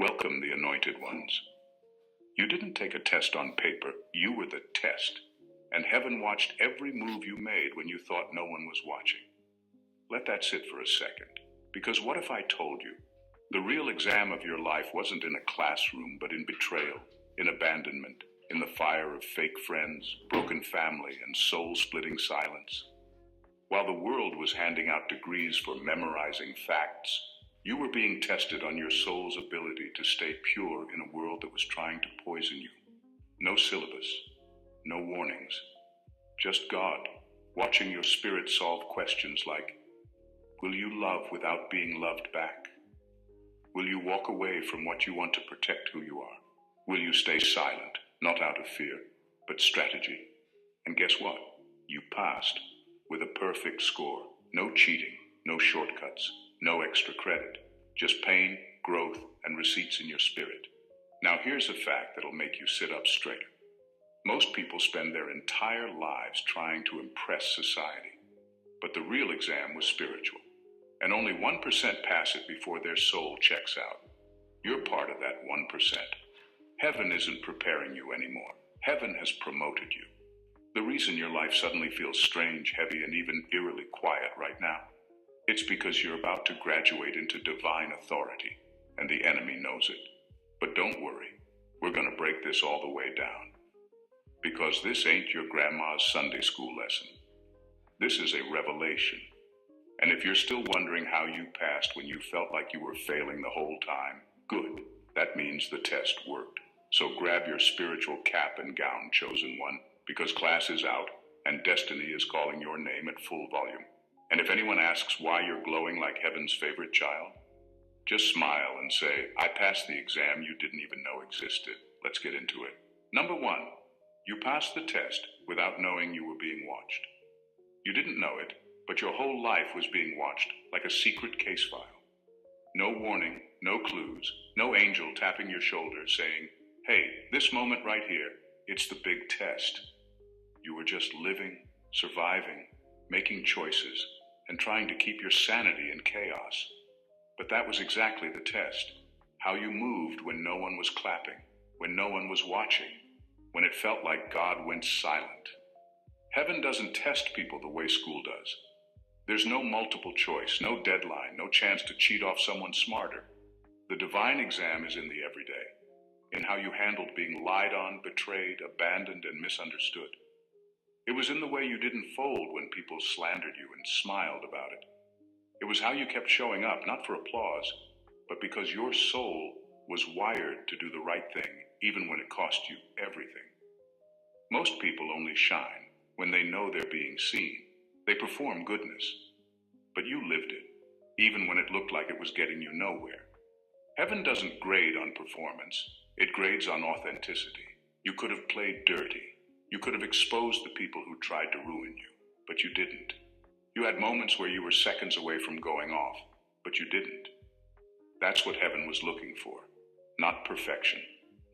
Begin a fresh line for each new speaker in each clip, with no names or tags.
Welcome, the anointed ones. You didn't take a test on paper, you were the test. And heaven watched every move you made when you thought no one was watching. Let that sit for a second. Because what if I told you, the real exam of your life wasn't in a classroom, but in betrayal, in abandonment, in the fire of fake friends, broken family, and soul-splitting silence? While the world was handing out degrees for memorizing facts, you were being tested on your soul's ability to stay pure in a world that was trying to poison you. No syllabus, no warnings, just God, watching your spirit solve questions like, will you love without being loved back? Will you walk away from what you want to protect who you are? Will you stay silent, not out of fear, but strategy? And guess what? You passed with a perfect score. No cheating, no shortcuts, no extra credit. Just pain, growth, and receipts in your spirit. Now here's a fact that'll make you sit up straighter. Most people spend their entire lives trying to impress society. But the real exam was spiritual. And only 1% pass it before their soul checks out. You're part of that 1%. Heaven isn't preparing you anymore. Heaven has promoted you. The reason your life suddenly feels strange, heavy, and even eerily quiet right now, it's because you're about to graduate into divine authority, and the enemy knows it. But don't worry, we're going to break this all the way down. Because this ain't your grandma's Sunday school lesson. This is a revelation. And if you're still wondering how you passed when you felt like you were failing the whole time, good. That means the test worked. So grab your spiritual cap and gown, chosen one, because class is out and destiny is calling your name at full volume. And if anyone asks why you're glowing like heaven's favorite child, just smile and say, I passed the exam you didn't even know existed. Let's get into it. Number 1, you passed the test without knowing you were being watched. You didn't know it, but your whole life was being watched like a secret case file. No warning, no clues, no angel tapping your shoulder saying, hey, this moment right here, it's the big test. You were just living, surviving, making choices, and trying to keep your sanity in chaos. But that was exactly the test. How you moved when no one was clapping, when no one was watching, when it felt like God went silent. Heaven doesn't test people the way school does. There's no multiple choice, no deadline, no chance to cheat off someone smarter. The divine exam is in the everyday, in how you handled being lied on, betrayed, abandoned, and misunderstood. It was in the way you didn't fold when people slandered you and smiled about it. It was how you kept showing up, not for applause, but because your soul was wired to do the right thing, even when it cost you everything. Most people only shine when they know they're being seen. They perform goodness. But you lived it, even when it looked like it was getting you nowhere. Heaven doesn't grade on performance. It grades on authenticity. You could have played dirty. You could have exposed the people who tried to ruin you, but you didn't. You had moments where you were seconds away from going off, but you didn't. That's what heaven was looking for. Not perfection,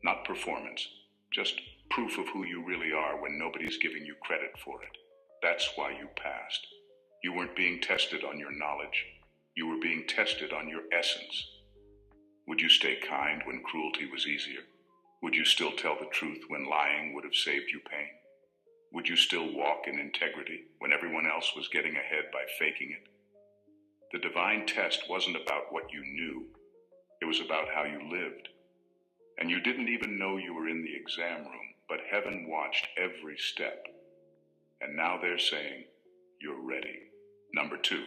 not performance, just proof of who you really are when nobody's giving you credit for it. That's why you passed. You weren't being tested on your knowledge. You were being tested on your essence. Would you stay kind when cruelty was easier? Would you still tell the truth when lying would have saved you pain? Would you still walk in integrity when everyone else was getting ahead by faking it? The divine test wasn't about what you knew. It was about how you lived. And you didn't even know you were in the exam room, but heaven watched every step. And now they're saying, you're ready. Number 2,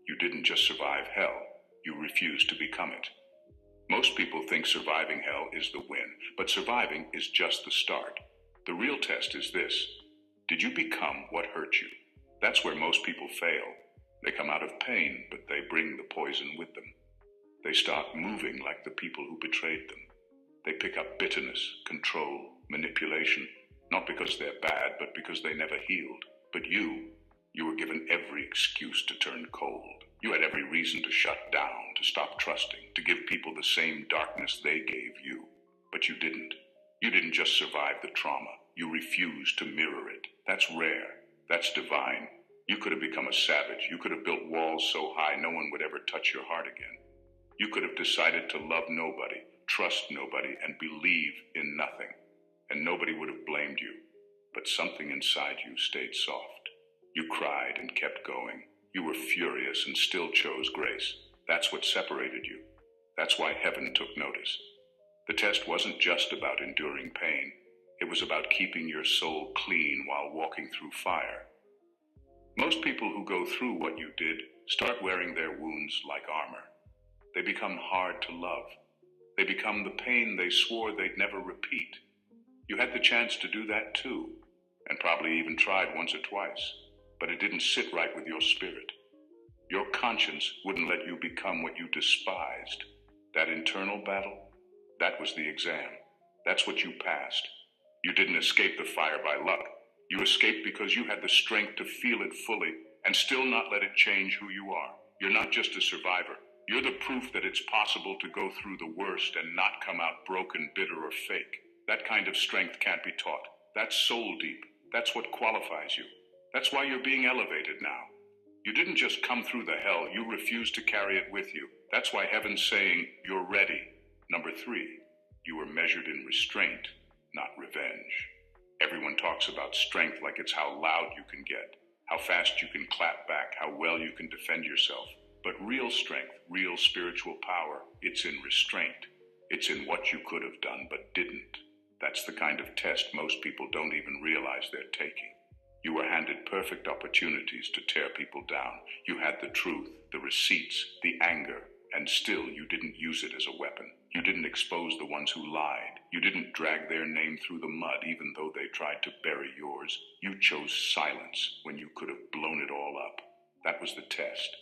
you didn't just survive hell, you refused to become it. Most people think surviving hell is the win, but surviving is just the start. The real test is this. Did you become what hurt you? That's where most people fail. They come out of pain, but they bring the poison with them. They start moving like the people who betrayed them. They pick up bitterness, control, manipulation, not because they're bad, but because they never healed. But you were given every excuse to turn cold. You had every reason to shut down, to stop trusting, to give people the same darkness they gave you. But you didn't. You didn't just survive the trauma. You refused to mirror it. That's rare. That's divine. You could have become a savage. You could have built walls so high no one would ever touch your heart again. You could have decided to love nobody, trust nobody, and believe in nothing. And nobody would have blamed you. But something inside you stayed soft. You cried and kept going. You were furious and still chose grace. That's what separated you. That's why heaven took notice. The test wasn't just about enduring pain. It was about keeping your soul clean while walking through fire. Most people who go through what you did start wearing their wounds like armor. They become hard to love. They become the pain they swore they'd never repeat. You had the chance to do that too, and probably even tried once or twice, but it didn't sit right with your spirit. Your conscience wouldn't let you become what you despised. That internal battle, that was the exam. That's what you passed. You didn't escape the fire by luck. You escaped because you had the strength to feel it fully and still not let it change who you are. You're not just a survivor. You're the proof that it's possible to go through the worst and not come out broken, bitter, or fake. That kind of strength can't be taught. That's soul deep. That's what qualifies you. That's why you're being elevated now. You didn't just come through the hell, you refused to carry it with you. That's why heaven's saying, you're ready. Number 3, you were measured in restraint, not revenge. Everyone talks about strength like it's how loud you can get, how fast you can clap back, how well you can defend yourself. But real strength, real spiritual power, it's in restraint. It's in what you could have done but didn't. That's the kind of test most people don't even realize they're taking. You were handed perfect opportunities to tear people down. You had the truth, the receipts, the anger, and still you didn't use it as a weapon. You didn't expose the ones who lied. You didn't drag their name through the mud even though they tried to bury yours. You chose silence when you could have blown it all up. That was the test.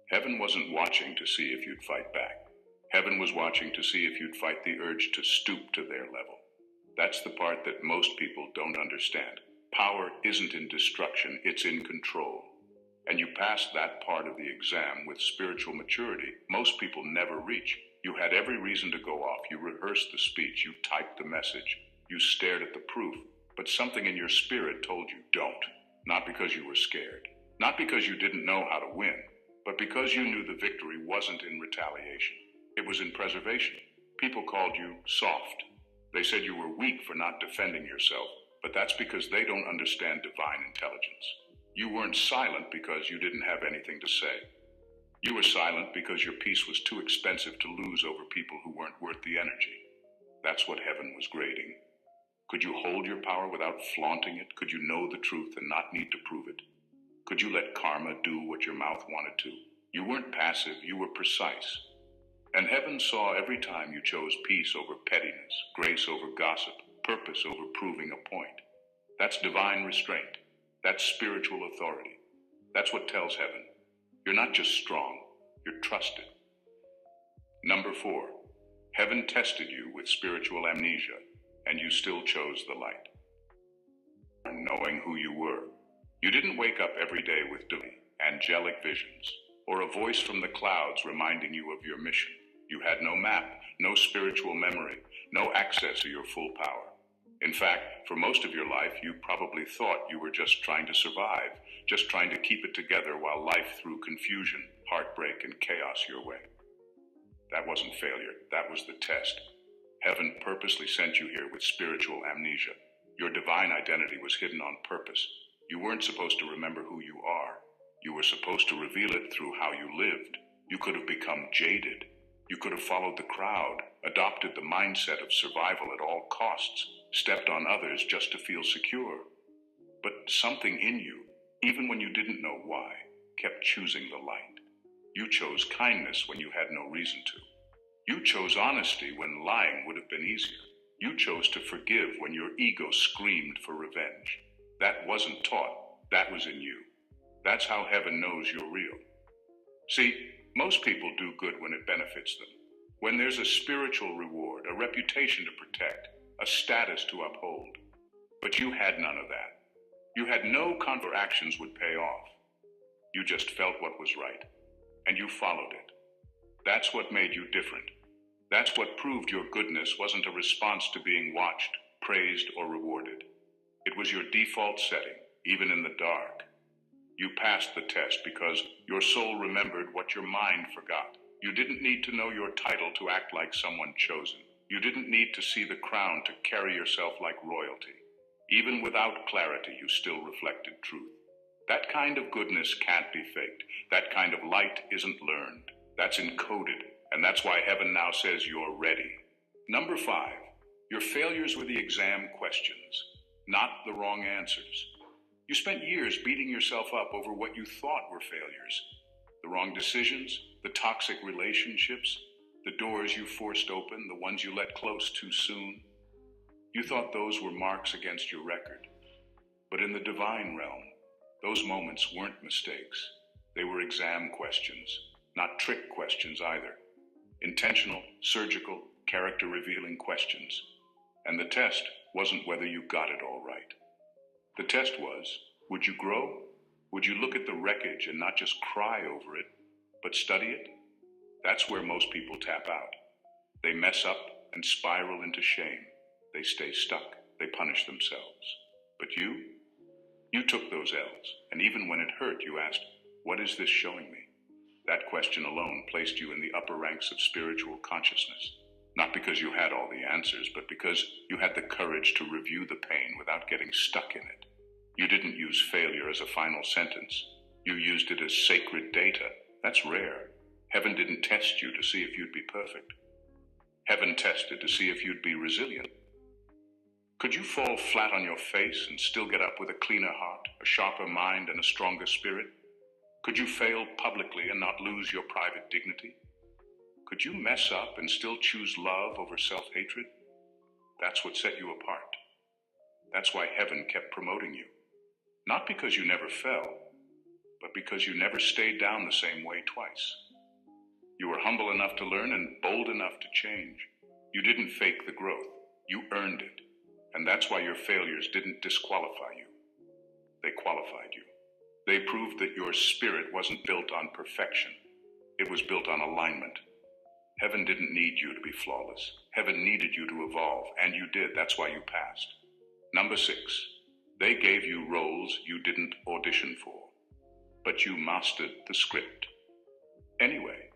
Heaven wasn't watching to see if you'd fight back. Heaven was watching to see if you'd fight the urge to stoop to their level. That's the part that most people don't understand. Power isn't in destruction, it's in control. And you passed that part of the exam with spiritual maturity most people never reach. You had every reason to go off. You rehearsed the speech, you typed the message, you stared at the proof, but something in your spirit told you don't. Not because you were scared, not because you didn't know how to win, but because you knew the victory wasn't in retaliation. It was in preservation. People called you soft. They said you were weak for not defending yourself, but that's because they don't understand divine intelligence. You weren't silent because you didn't have anything to say. You were silent because your peace was too expensive to lose over people who weren't worth the energy. That's what heaven was grading. Could you hold your power without flaunting it? Could you know the truth and not need to prove it? Could you let karma do what your mouth wanted to? You weren't passive, you were precise. And heaven saw every time you chose peace over pettiness, grace over gossip, purpose over proving a point. That's divine restraint. That's spiritual authority. That's what tells heaven. You're not just strong, you're trusted. Number 4, heaven tested you with spiritual amnesia, and you still chose the light. Knowing who you were. You didn't wake up every day with angelic visions, or a voice from the clouds reminding you of your mission. You had no map, no spiritual memory, no access to your full power. In fact, for most of your life, you probably thought you were just trying to survive, just trying to keep it together while life threw confusion, heartbreak, and chaos your way. That wasn't failure, that was the test. Heaven purposely sent you here with spiritual amnesia. Your divine identity was hidden on purpose. You weren't supposed to remember who you are. You were supposed to reveal it through how you lived. You could have become jaded. You could have followed the crowd, adopted the mindset of survival at all costs, stepped on others just to feel secure. But something in you, even when you didn't know why, kept choosing the light. You chose kindness when you had no reason to. You chose honesty when lying would have been easier. You chose to forgive when your ego screamed for revenge. That wasn't taught, that was in you. That's how heaven knows you're real. See, most people do good when it benefits them. When there's a spiritual reward, a reputation to protect, a status to uphold. But you had none of that. You had no counter actions would pay off. You just felt what was right, and you followed it. That's what made you different. That's what proved your goodness wasn't a response to being watched, praised, or rewarded. It was your default setting, even in the dark. You passed the test because your soul remembered what your mind forgot. You didn't need to know your title to act like someone chosen. You didn't need to see the crown to carry yourself like royalty. Even without clarity, you still reflected truth. That kind of goodness can't be faked. That kind of light isn't learned. That's encoded, and that's why heaven now says you're ready. Number 5, your failures were the exam questions, not the wrong answers. You spent years beating yourself up over what you thought were failures. The wrong decisions, the toxic relationships, the doors you forced open, the ones you let close too soon. You thought those were marks against your record. But in the divine realm, those moments weren't mistakes. They were exam questions, not trick questions either. Intentional, surgical, character-revealing questions. And the test wasn't whether you got it all right. The test was, would you grow? Would you look at the wreckage and not just cry over it, but study it? That's where most people tap out. They mess up and spiral into shame. They stay stuck. They punish themselves. But you took those L's, and even when it hurt, you asked, what is this showing me? That question alone placed you in the upper ranks of spiritual consciousness. Not because you had all the answers, but because you had the courage to review the pain without getting stuck in it. You didn't use failure as a final sentence. You used it as sacred data. That's rare. Heaven didn't test you to see if you'd be perfect. Heaven tested to see if you'd be resilient. Could you fall flat on your face and still get up with a cleaner heart, a sharper mind, and a stronger spirit? Could you fail publicly and not lose your private dignity? Could you mess up and still choose love over self-hatred? That's what set you apart. That's why heaven kept promoting you. Not because you never fell, but because you never stayed down the same way twice. You were humble enough to learn and bold enough to change. You didn't fake the growth. You earned it. And that's why your failures didn't disqualify you. They qualified you. They proved that your spirit wasn't built on perfection. It was built on alignment. Heaven didn't need you to be flawless. Heaven needed you to evolve, and you did. That's why you passed. Number 6, they gave you roles you didn't audition for, but you mastered the script. Anyway,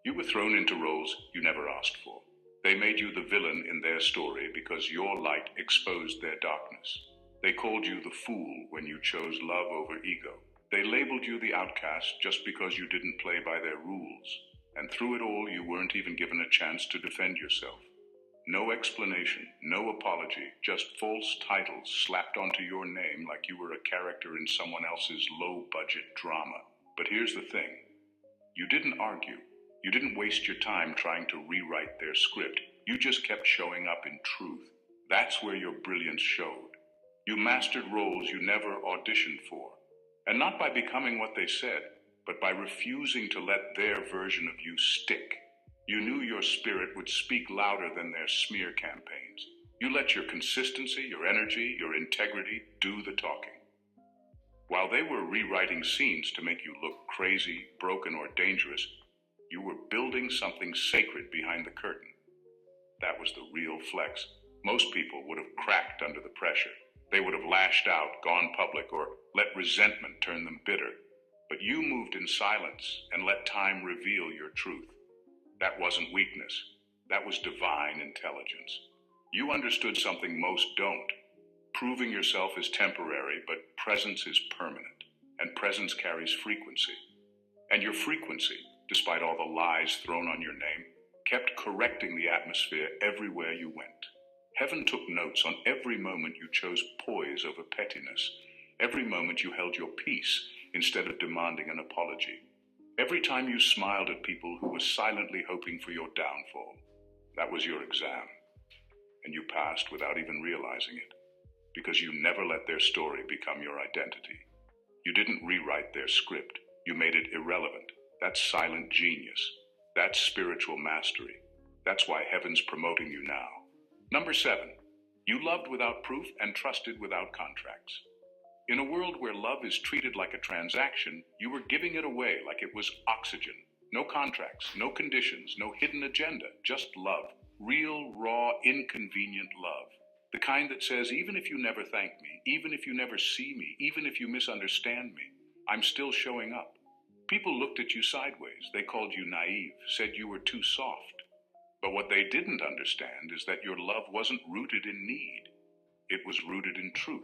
you were thrown into roles you never asked for. They made you the villain in their story because your light exposed their darkness. They called you the fool when you chose love over ego. They labeled you the outcast just because you didn't play by their rules. And through it all, you weren't even given a chance to defend yourself. No explanation, no apology, just false titles slapped onto your name like you were a character in someone else's low-budget drama. But here's the thing. You didn't argue. You didn't waste your time trying to rewrite their script. You just kept showing up in truth. That's where your brilliance showed. You mastered roles you never auditioned for. And not by becoming what they said, but by refusing to let their version of you stick. You knew your spirit would speak louder than their smear campaigns. You let your consistency, your energy, your integrity do the talking. While they were rewriting scenes to make you look crazy, broken, or dangerous, you were building something sacred behind the curtain. That was the real flex. Most people would have cracked under the pressure. They would have lashed out, gone public, or let resentment turn them bitter. But you moved in silence and let time reveal your truth. That wasn't weakness. That was divine intelligence. You understood something most don't. Proving yourself is temporary, but presence is permanent. And presence carries frequency. And your frequency, despite all the lies thrown on your name, kept correcting the atmosphere everywhere you went. Heaven took notes on every moment you chose poise over pettiness, every moment you held your peace instead of demanding an apology, every time you smiled at people who were silently hoping for your downfall. That was your exam, and you passed without even realizing it, because you never let their story become your identity. You didn't rewrite their script. You made it irrelevant. That's silent genius. That's spiritual mastery. That's why heaven's promoting you now. Number 7, you loved without proof and trusted without contracts. In a world where love is treated like a transaction, you were giving it away like it was oxygen. No contracts, no conditions, no hidden agenda, just love. Real, raw, inconvenient love. The kind that says, even if you never thank me, even if you never see me, even if you misunderstand me, I'm still showing up. People looked at you sideways. They called you naive, said you were too soft. But what they didn't understand is that your love wasn't rooted in need. It was rooted in truth.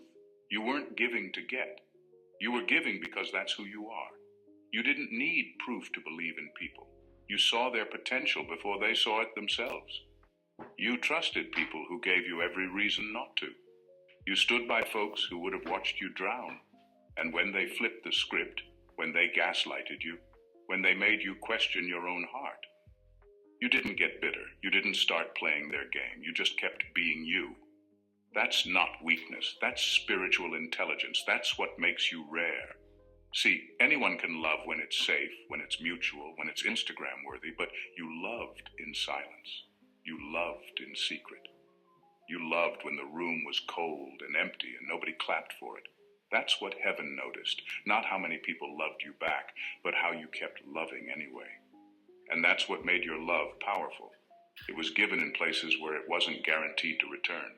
You weren't giving to get. You were giving because that's who you are. You didn't need proof to believe in people. You saw their potential before they saw it themselves. You trusted people who gave you every reason not to. You stood by folks who would have watched you drown. And when they flipped the script, when they gaslighted you, when they made you question your own heart, you didn't get bitter. You didn't start playing their game. You just kept being you. That's not weakness. That's spiritual intelligence. That's what makes you rare. See, anyone can love when it's safe, when it's mutual, when it's Instagram worthy, but you loved in silence. You loved in secret. You loved when the room was cold and empty and nobody clapped for it. That's what heaven noticed, not how many people loved you back, but how you kept loving anyway. And that's what made your love powerful. It was given in places where it wasn't guaranteed to return.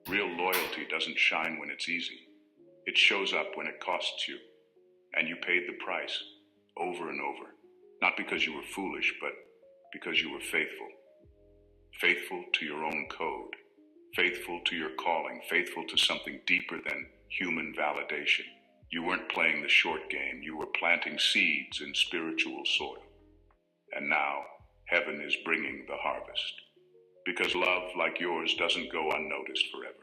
Real loyalty doesn't shine when it's easy. It shows up when it costs you. And you paid the price, over and over. Not because you were foolish, but because you were faithful. Faithful to your own code. Faithful to your calling. Faithful to something deeper than human validation. You weren't playing the short game. You were planting seeds in spiritual soil. And now, heaven is bringing the harvest. Because love like yours doesn't go unnoticed forever.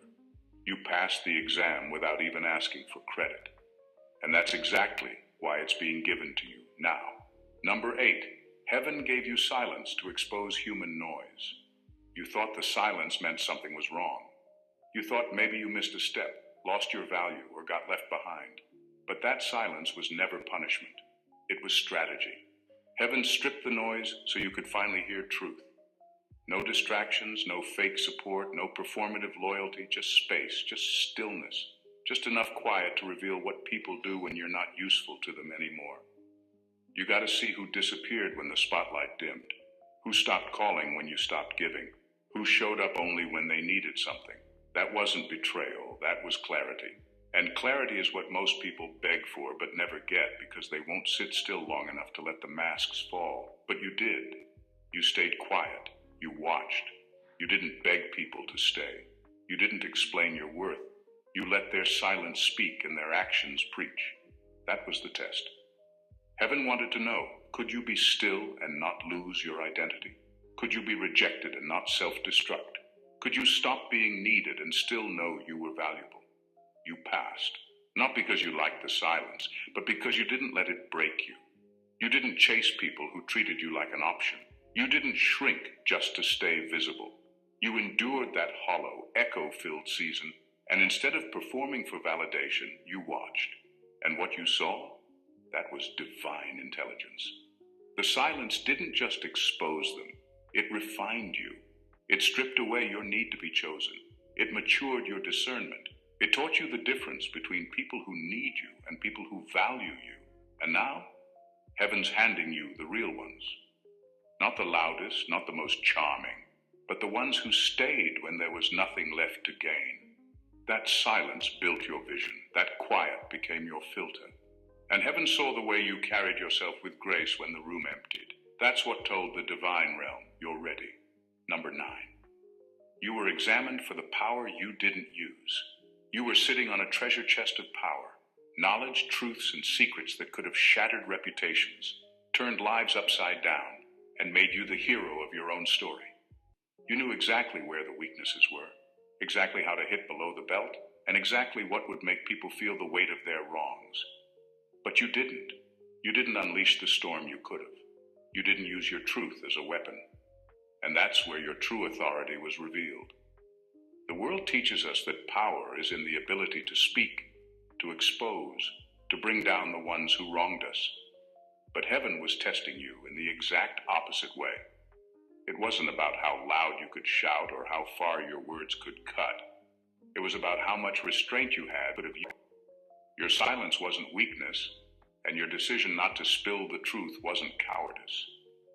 You passed the exam without even asking for credit. And that's exactly why it's being given to you now. Number 8, heaven gave you silence to expose human noise. You thought the silence meant something was wrong. You thought maybe you missed a step, lost your value, or got left behind. But that silence was never punishment. It was strategy. Heaven stripped the noise so you could finally hear truth. No distractions, no fake support, no performative loyalty, just space, just stillness, just enough quiet to reveal what people do when you're not useful to them anymore. You got to see who disappeared when the spotlight dimmed, who stopped calling when you stopped giving, who showed up only when they needed something. That wasn't betrayal, that was clarity. And clarity is what most people beg for but never get because they won't sit still long enough to let the masks fall. But you did. You stayed quiet. You watched. You didn't beg people to stay. You didn't explain your worth. You let their silence speak and their actions preach. That was the test. Heaven wanted to know, could you be still and not lose your identity? Could you be rejected and not self-destruct? Could you stop being needed and still know you were valuable? You passed, not because you liked the silence, but because you didn't let it break you. You didn't chase people who treated you like an option. You didn't shrink just to stay visible. You endured that hollow, echo-filled season, and instead of performing for validation, you watched. And what you saw? That was divine intelligence. The silence didn't just expose them. It refined you. It stripped away your need to be chosen. It matured your discernment. It taught you the difference between people who need you and people who value you. And now, heaven's handing you the real ones. Not the loudest, not the most charming, but the ones who stayed when there was nothing left to gain. That silence built your vision. That quiet became your filter. And heaven saw the way you carried yourself with grace when the room emptied. That's what told the divine realm, you're ready. Number 9. You were examined for the power you didn't use. You were sitting on a treasure chest of power, knowledge, truths, and secrets that could have shattered reputations, turned lives upside down, and made you the hero of your own story. You knew exactly where the weaknesses were, exactly how to hit below the belt, and exactly what would make people feel the weight of their wrongs. But you didn't. You didn't unleash the storm you could have. You didn't use your truth as a weapon. And that's where your true authority was revealed. The world teaches us that power is in the ability to speak, to expose, to bring down the ones who wronged us. But heaven was testing you in the exact opposite way. It wasn't about how loud you could shout or how far your words could cut. It was about how much restraint you had of you. Your silence wasn't weakness, and your decision not to spill the truth wasn't cowardice.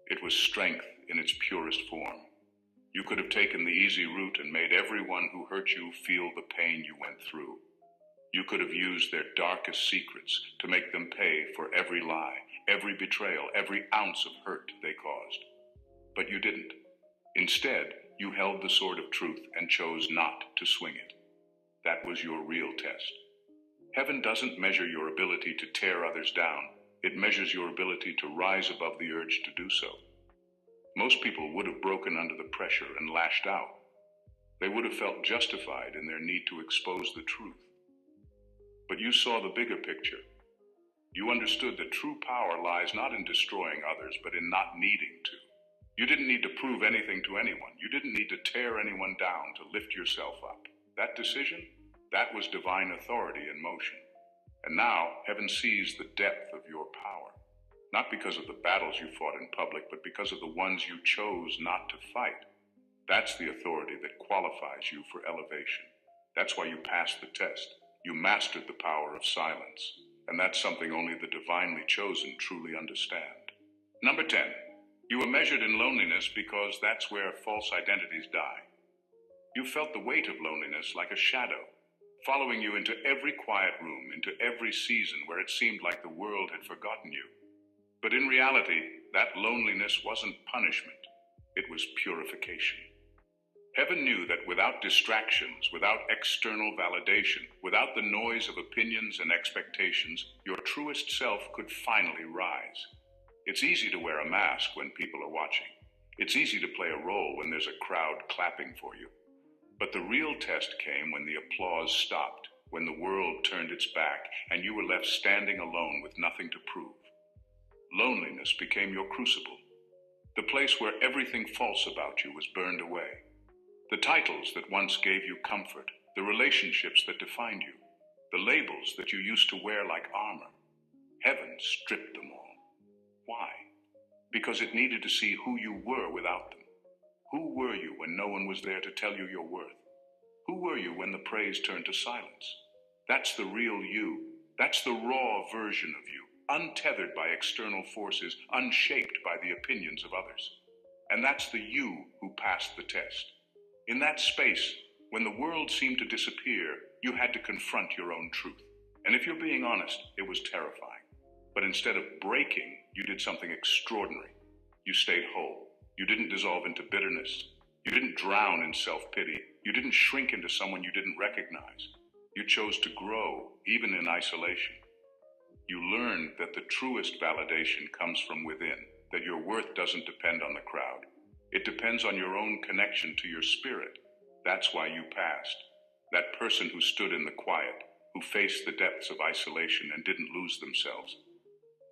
It was strength in its purest form. You could have taken the easy route and made everyone who hurt you feel the pain you went through. You could have used their darkest secrets to make them pay for every lie, every betrayal, every ounce of hurt they caused. But you didn't. Instead, you held the sword of truth and chose not to swing it. That was your real test. Heaven doesn't measure your ability to tear others down. It measures your ability to rise above the urge to do so. Most people would have broken under the pressure and lashed out. They would have felt justified in their need to expose the truth. But you saw the bigger picture. You understood that true power lies not in destroying others, but in not needing to. You didn't need to prove anything to anyone. You didn't need to tear anyone down to lift yourself up. That decision, that was divine authority in motion. And now, heaven sees the depth of your power. Not because of the battles you fought in public, but because of the ones you chose not to fight. That's the authority that qualifies you for elevation. That's why you passed the test. You mastered the power of silence. And that's something only the divinely chosen truly understand. Number 10, you were measured in loneliness because that's where false identities die. You felt the weight of loneliness like a shadow, following you into every quiet room, into every season where it seemed like the world had forgotten you. But in reality, that loneliness wasn't punishment. It was purification. Heaven knew that without distractions, without external validation, without the noise of opinions and expectations, your truest self could finally rise. It's easy to wear a mask when people are watching. It's easy to play a role when there's a crowd clapping for you. But the real test came when the applause stopped, when the world turned its back, and you were left standing alone with nothing to prove. Loneliness became your crucible, the place where everything false about you was burned away. The titles that once gave you comfort, the relationships that defined you, the labels that you used to wear like armor. Heaven stripped them all. Why? Because it needed to see who you were without them. Who were you when no one was there to tell you your worth? Who were you when the praise turned to silence? That's the real you. That's the raw version of you, untethered by external forces, unshaped by the opinions of others. And that's the you who passed the test. In that space, when the world seemed to disappear, you had to confront your own truth. And if you're being honest, it was terrifying. But instead of breaking, you did something extraordinary. You stayed whole. You didn't dissolve into bitterness. You didn't drown in self-pity. You didn't shrink into someone you didn't recognize. You chose to grow, even in isolation. You learned that the truest validation comes from within, that your worth doesn't depend on the crowd. It depends on your own connection to your spirit. That's why you passed. That person who stood in the quiet, who faced the depths of isolation and didn't lose themselves.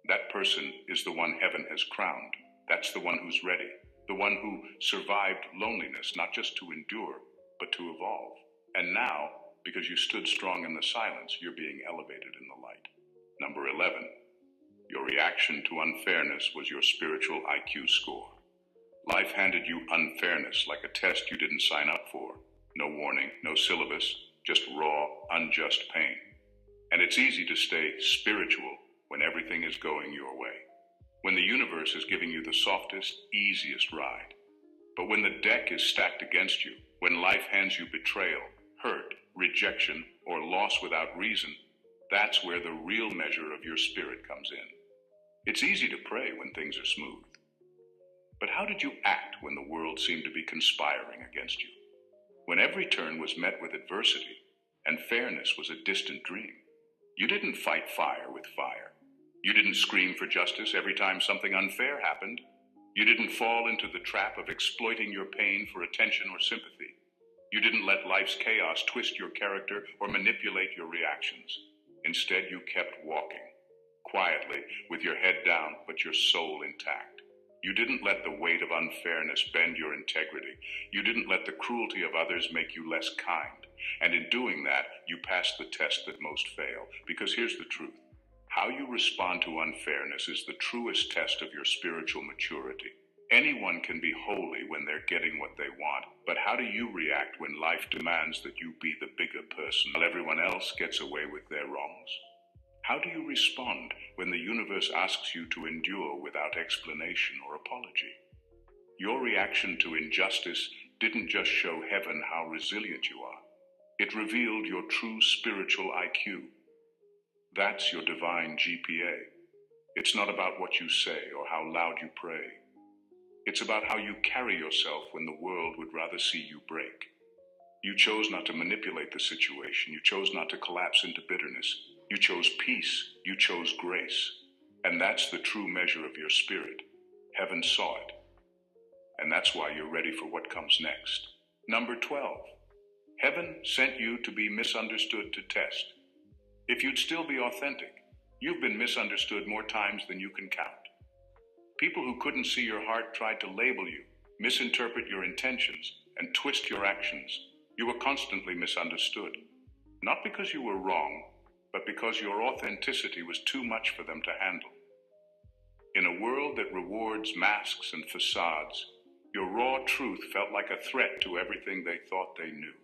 That person is the one heaven has crowned. That's the one who's ready. The one who survived loneliness, not just to endure, but to evolve. And now, because you stood strong in the silence, you're being elevated in the light. Number 11, your reaction to unfairness was your spiritual IQ score. Life handed you unfairness like a test you didn't sign up for. No warning, no syllabus, just raw, unjust pain. And it's easy to stay spiritual when everything is going your way. When the universe is giving you the softest, easiest ride. But when the deck is stacked against you, when life hands you betrayal, hurt, rejection, or loss without reason, that's where the real measure of your spirit comes in. It's easy to pray when things are smooth. But how did you act when the world seemed to be conspiring against you? When every turn was met with adversity and fairness was a distant dream? You didn't fight fire with fire. You didn't scream for justice every time something unfair happened. You didn't fall into the trap of exploiting your pain for attention or sympathy. You didn't let life's chaos twist your character or manipulate your reactions. Instead, you kept walking, quietly, with your head down, but your soul intact. You didn't let the weight of unfairness bend your integrity. You didn't let the cruelty of others make you less kind. And in doing that, you passed the test that most fail. Because here's the truth. How you respond to unfairness is the truest test of your spiritual maturity. Anyone can be holy when they're getting what they want, but how do you react when life demands that you be the bigger person while everyone else gets away with their wrongs? How do you respond when the universe asks you to endure without explanation or apology? Your reaction to injustice didn't just show heaven how resilient you are. It revealed your true spiritual IQ. That's your divine GPA. It's not about what you say or how loud you pray. It's about how you carry yourself when the world would rather see you break. You chose not to manipulate the situation. You chose not to collapse into bitterness. You chose peace. You chose grace. And that's the true measure of your spirit. Heaven saw it. And that's why you're ready for what comes next. Number 12. Heaven sent you to be misunderstood to test. If you'd still be authentic, you've been misunderstood more times than you can count. People who couldn't see your heart tried to label you, misinterpret your intentions, and twist your actions. You were constantly misunderstood. Not because you were wrong, but because your authenticity was too much for them to handle. In a world that rewards masks and facades, your raw truth felt like a threat to everything they thought they knew.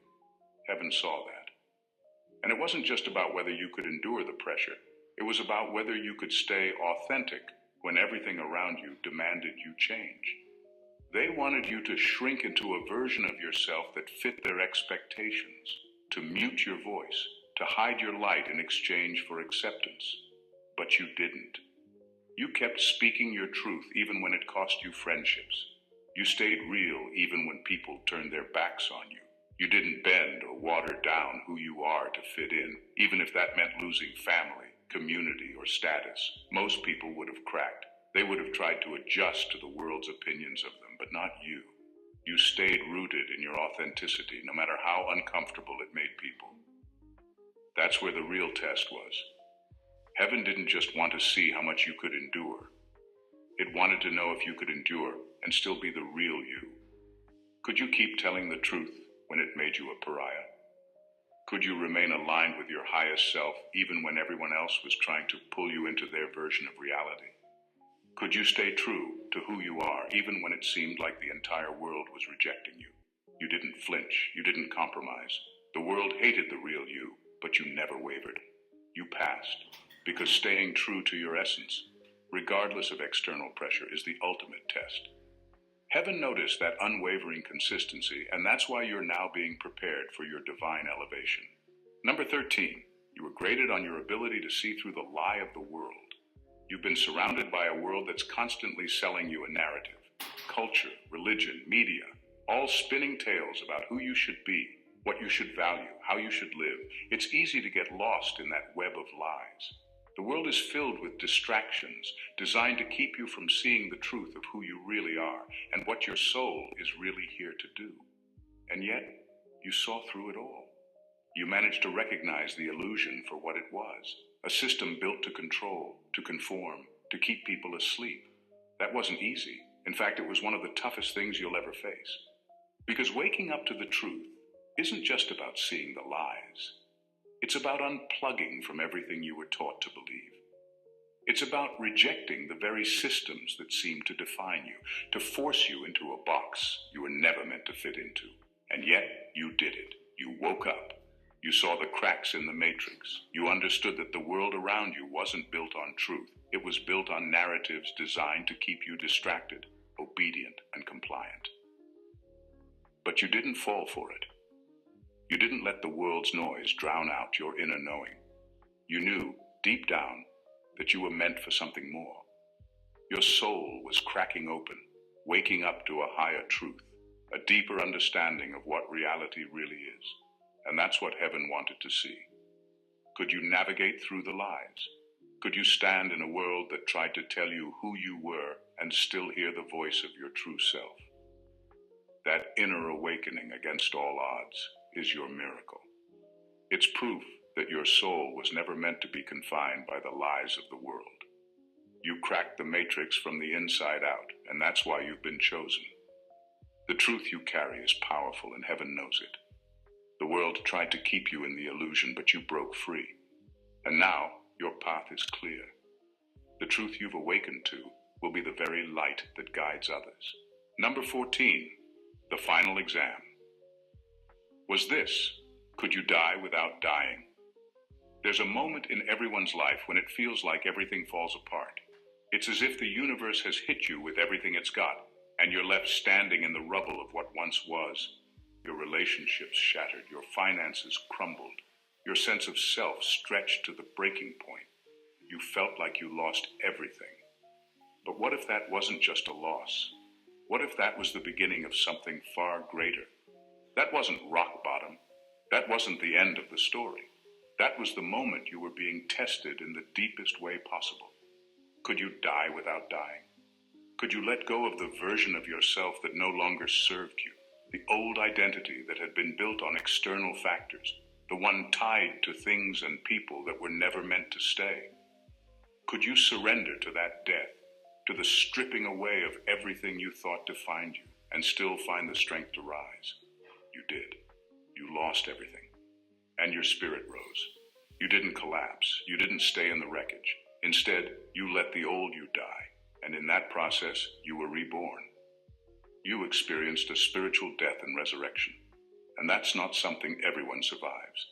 Heaven saw that. And it wasn't just about whether you could endure the pressure. It was about whether you could stay authentic when everything around you demanded you change. They wanted you to shrink into a version of yourself that fit their expectations, to mute your voice, to hide your light in exchange for acceptance. But you didn't. You kept speaking your truth even when it cost you friendships. You stayed real even when people turned their backs on you. You didn't bend or water down who you are to fit in, even if that meant losing family, community, or status. Most people would have cracked. They would have tried to adjust to the world's opinions of them, but not you. You stayed rooted in your authenticity, no matter how uncomfortable it made people. That's where the real test was. Heaven didn't just want to see how much you could endure. It wanted to know if you could endure and still be the real you. Could you keep telling the truth when it made you a pariah? Could you remain aligned with your highest self even when everyone else was trying to pull you into their version of reality? Could you stay true to who you are even when it seemed like the entire world was rejecting you? You didn't flinch. You didn't compromise. The world hated the real you, but you never wavered. You passed, because staying true to your essence, regardless of external pressure, is the ultimate test. Heaven noticed that unwavering consistency, and that's why you're now being prepared for your divine elevation. Number 13, you were graded on your ability to see through the lie of the world. You've been surrounded by a world that's constantly selling you a narrative. Culture, religion, media, all spinning tales about who you should be, what you should value, how you should live. It's easy to get lost in that web of lies. The world is filled with distractions designed to keep you from seeing the truth of who you really are and what your soul is really here to do. And yet, you saw through it all. You managed to recognize the illusion for what it was, a system built to control, to conform, to keep people asleep. That wasn't easy. In fact, it was one of the toughest things you'll ever face. Because waking up to the truth isn't just about seeing the lies. It's about unplugging from everything you were taught to believe. It's about rejecting the very systems that seem to define you, to force you into a box you were never meant to fit into. And yet, you did it. You woke up. You saw the cracks in the matrix. You understood that the world around you wasn't built on truth. It was built on narratives designed to keep you distracted, obedient, and compliant. But you didn't fall for it. You didn't let the world's noise drown out your inner knowing. You knew, deep down, that you were meant for something more. Your soul was cracking open, waking up to a higher truth, a deeper understanding of what reality really is. And that's what heaven wanted to see. Could you navigate through the lies? Could you stand in a world that tried to tell you who you were and still hear the voice of your true self? That inner awakening against all odds is your miracle. It's proof that your soul was never meant to be confined by the lies of the world. You cracked the matrix from the inside out, and that's why you've been chosen. The truth you carry is powerful, and heaven knows it. The world tried to keep you in the illusion, but you broke free. And now, your path is clear. The truth you've awakened to will be the very light that guides others. Number 14, the final exam. Was this, could you die without dying? There's a moment in everyone's life when it feels like everything falls apart. It's as if the universe has hit you with everything it's got, and you're left standing in the rubble of what once was. Your relationships shattered, your finances crumbled, your sense of self stretched to the breaking point. You felt like you lost everything. But what if that wasn't just a loss? What if that was the beginning of something far greater? That wasn't rock bottom. That wasn't the end of the story. That was the moment you were being tested in the deepest way possible. Could you die without dying? Could you let go of the version of yourself that no longer served you? The old identity that had been built on external factors, the one tied to things and people that were never meant to stay. Could you surrender to that death, to the stripping away of everything you thought defined you, and still find the strength to rise? You did. You lost everything. And your spirit rose. You didn't collapse. You didn't stay in the wreckage. Instead, you let the old you die, and in that process, you were reborn. You experienced a spiritual death and resurrection, and that's not something everyone survives.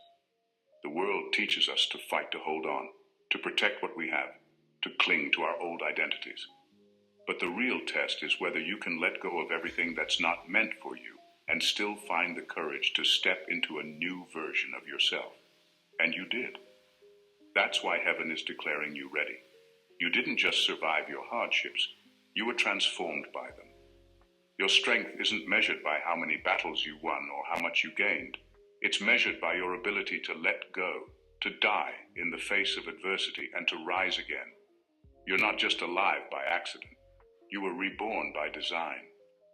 The world teaches us to fight to hold on, to protect what we have, to cling to our old identities. But the real test is whether you can let go of everything that's not meant for you and still find the courage to step into a new version of yourself. And you did. That's why heaven is declaring you ready. You didn't just survive your hardships, you were transformed by them. Your strength isn't measured by how many battles you won or how much you gained. It's measured by your ability to let go, to die in the face of adversity, and to rise again. You're not just alive by accident. You were reborn by design.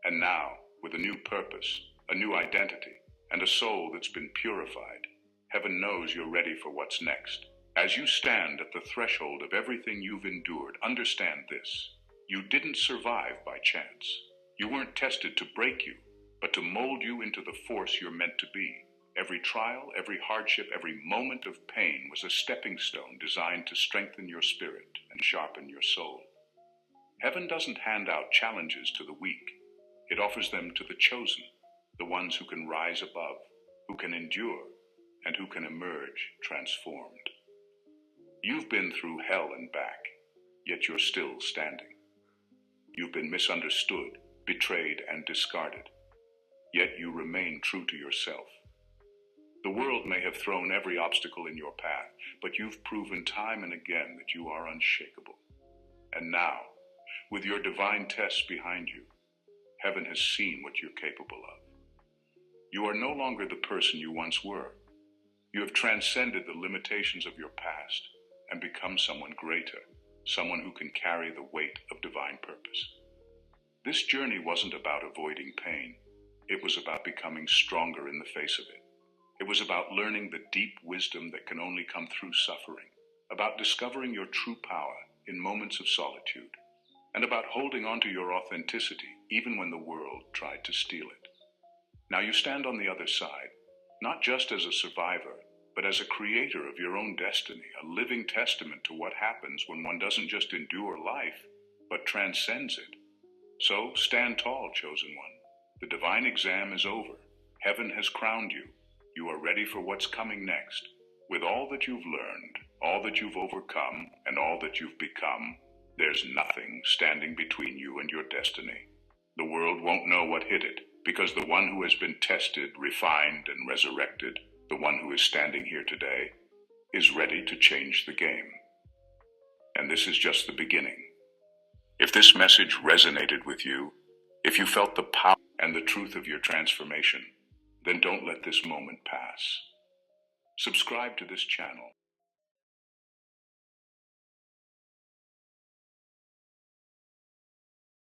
And now, with a new purpose, a new identity, and a soul that's been purified, heaven knows you're ready for what's next. As you stand at the threshold of everything you've endured, understand this. You didn't survive by chance. You weren't tested to break you, but to mold you into the force you're meant to be. Every trial, every hardship, every moment of pain was a stepping stone designed to strengthen your spirit and sharpen your soul. Heaven doesn't hand out challenges to the weak. It offers them to the chosen, the ones who can rise above, who can endure, and who can emerge transformed. You've been through hell and back, yet you're still standing. You've been misunderstood, betrayed, and discarded, yet you remain true to yourself. The world may have thrown every obstacle in your path, but you've proven time and again that you are unshakable. And now, with your divine tests behind you, heaven has seen what you're capable of. You are no longer the person you once were. You have transcended the limitations of your past and become someone greater, someone who can carry the weight of divine purpose. This journey wasn't about avoiding pain. It was about becoming stronger in the face of it. It was about learning the deep wisdom that can only come through suffering, about discovering your true power in moments of solitude, and about holding on to your authenticity even when the world tried to steal it. Now you stand on the other side, not just as a survivor, but as a creator of your own destiny, a living testament to what happens when one doesn't just endure life, but transcends it. So stand tall, chosen one. The divine exam is over. Heaven has crowned you. You are ready for what's coming next. With all that you've learned, all that you've overcome, and all that you've become, there's nothing standing between you and your destiny. The world won't know what hit it, because the one who has been tested, refined, and resurrected, the one who is standing here today, is ready to change the game. And this is just the beginning. If this message resonated with you, if you felt the power and the truth of your transformation, then don't let this moment pass. Subscribe to this channel